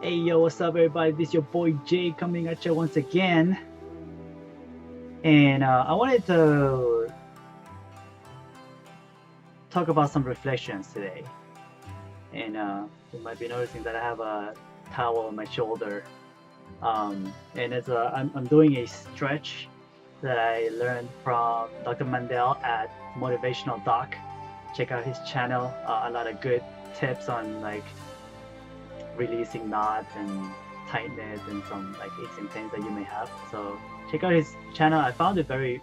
Hey yo, what's up everybody? This is your boy Jay coming at you once again. And I wanted to talk about some reflections today. And you might be noticing that I have a towel on my shoulder. And I'm doing a stretch that I learned from Dr. Mandel at Motivational Doc. Check out his channel. A lot of good tips on like releasing knots and tightness and some like aches and pains that you may have. So check out his channel. I found it very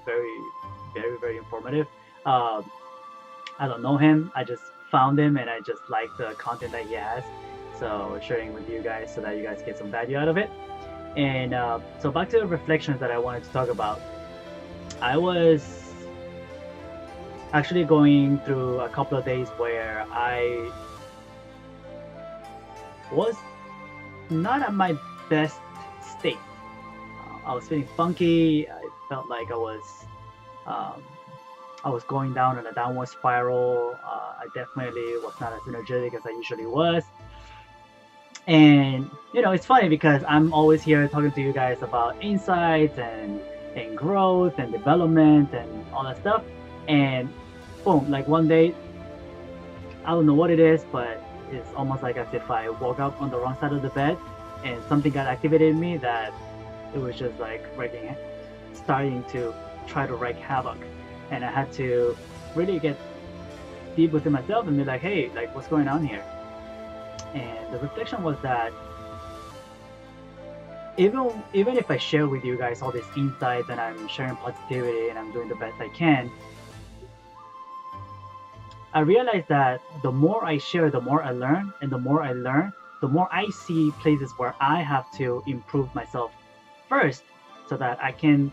informative. Um, I don't know him. I just found him and I just like the content that he has. So sharing with you guys so that you guys get some value out of it. And so back to the reflections that I wanted to talk about. I was actually going through a couple of days where I was not at my best state. I was feeling funky. I felt like um, I was going down in a downward spiral. I definitely was not as energetic as I usually was. And it's funny because I'm always here talking to you guys about insights and growth and development and all that stuff. And boom, like one day, I don't know what it is, but it's almost like as if I woke up on the wrong side of the bed and something got activated in me that it was just like starting to try to wreak havoc. And I had to really get deep within myself and be like, hey, like what's going on here? And the reflection was that even if I share with you guys all these insights and I'm sharing positivity and I'm doing the best I can, I realized that the more I share, the more I learn, and the more I learn, the more I see places where I have to improve myself first so that I can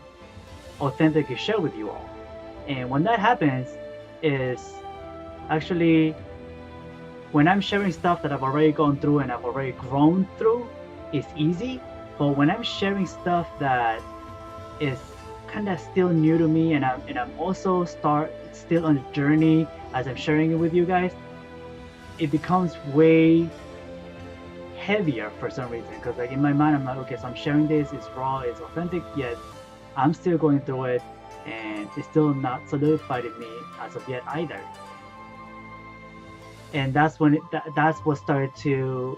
authentically share with you all. And when that happens is actually when I'm sharing stuff that I've already gone through and I've already grown through, it's easy. But when I'm sharing stuff that is kind of still new to me and I'm also still on a journey as I'm sharing it with you guys, it becomes way heavier for some reason. Because like in my mind, I'm like, okay, so I'm sharing this, it's raw, it's authentic, yet I'm still going through it, and it's still not solidified in me as of yet either. And that's what started to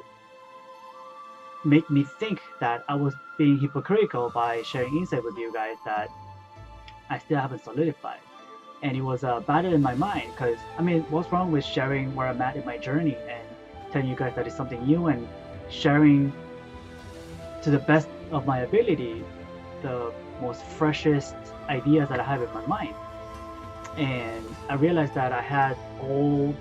make me think that I was being hypocritical by sharing insight with you guys that I still haven't solidified. And it was a battle in my mind because I mean, what's wrong with sharing where I'm at in my journey and telling you guys that it's something new and sharing to the best of my ability the most freshest ideas that I have in my mind. And I realized that I had old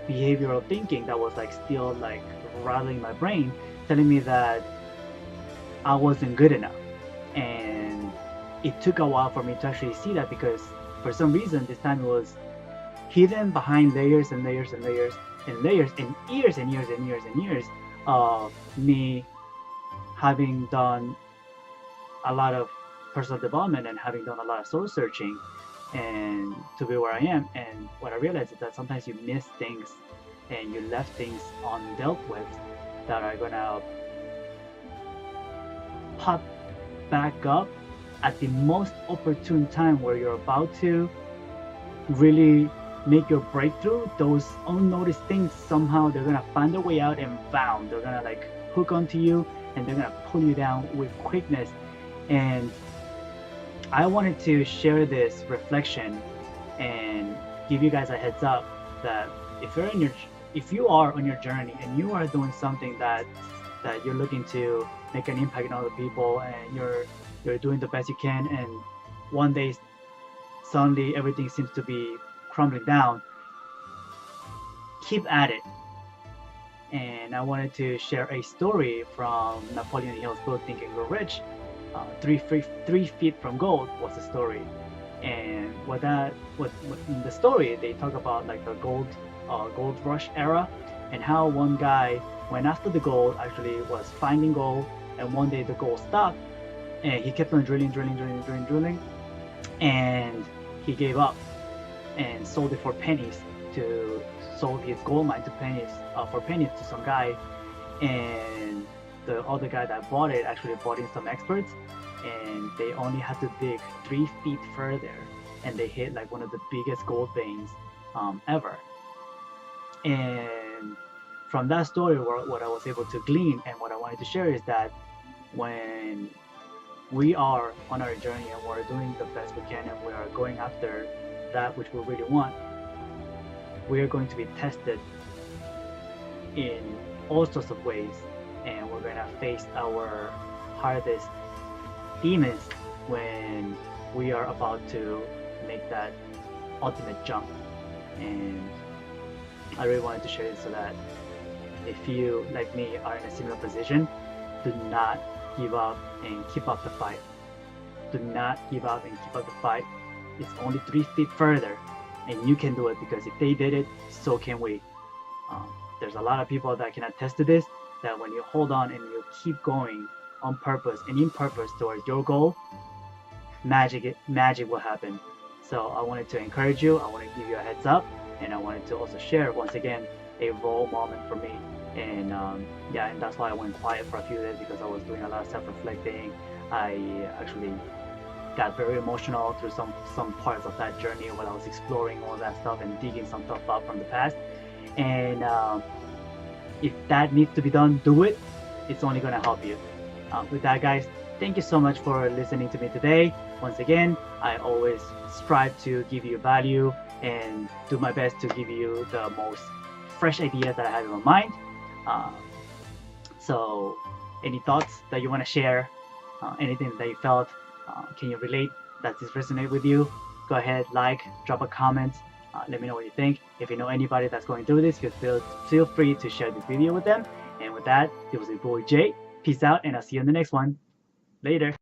behavioral thinking that was like still like rattling my brain, telling me that I wasn't good enough. And it took a while for me to actually see that because for some reason this time it was hidden behind layers and layers and layers and layers and years and years and years and years of me having done a lot of personal development and having done a lot of soul searching and to be where I am. And what I realized is that sometimes you miss things and you left things undealt with that are gonna pop back up at the most opportune time where you're about to really make your breakthrough. Those unnoticed things somehow they're gonna find their way out and bound. They're gonna like hook onto you and they're gonna pull you down with quickness. And I wanted to share this reflection and give you guys a heads up that if you are on your journey and you are doing something that you're looking to make an impact on other people and you're doing the best you can and one day suddenly everything seems to be crumbling down, keep at it. And I wanted to share a story from Napoleon Hill's book Think and Grow Rich. 3 feet from gold was the story, and what in the story they talk about like the gold rush era, and how one guy went after the gold, actually was finding gold, and one day the gold stopped, and he kept on drilling, and he gave up and sold it for pennies to sold his gold mine to pennies for pennies to some guy, and the other guy that bought it actually bought in some experts, and they only had to dig 3 feet further, and they hit like one of the biggest gold veins ever. And from that story, what I was able to glean and what I wanted to share is that when we are on our journey and we're doing the best we can and we are going after that which we really want, we are going to be tested in all sorts of ways, and we're going to face our hardest demons when we are about to make that ultimate jump. And I really wanted to share it so that if you, like me, are in a similar position, do not give up and keep up the fight. Do not give up and keep up the fight. It's only 3 feet further, and you can do it, because if they did it, so can we. There's a lot of people that can attest to this, that when you hold on and you keep going on purpose and in purpose towards your goal, magic will happen. So I wanted to encourage you, I want to give you a heads up, and I wanted to also share once again a raw moment for me. And and that's why I went quiet for a few days, because I was doing a lot of self-reflecting. I actually got very emotional through some parts of that journey when I was exploring all that stuff and digging some stuff up from the past. And if that needs to be done, do it. It's only going to help you. With that, guys, thank you so much for listening to me today. Once again, I always strive to give you value and do my best to give you the most fresh ideas that I have in my mind. So any thoughts that you want to share, anything that you felt, can you relate, does this resonate with you? Go ahead, drop a comment, let me know what you think. If you know anybody that's going through this, feel free to share this video with them. And with that, it was your boy Jay. Peace out, and I'll see you in the next one. Later.